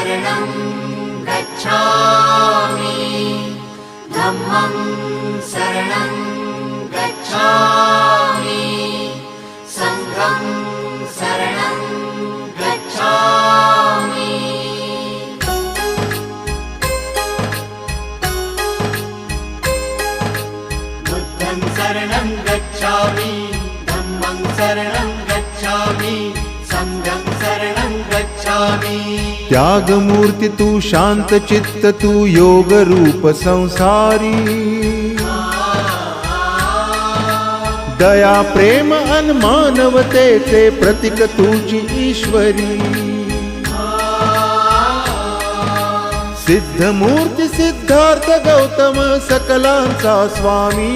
शरणं गच्छामि धम्मं शरणं गच्छामि संघं शरणं गच्छामि बुद्धं शरणं गच्छामि धम्मं शरणं गच्छामि संघं शरणं गच्छामि। त्यागमूर्ती तू शांत चित्त तू योग रूप संसारी दया प्रेम अन मानवतेचे प्रतीक तुझी ईश्वरी सिद्धमूर्ती सिद्धार्थ गौतम सकलांचा स्वामी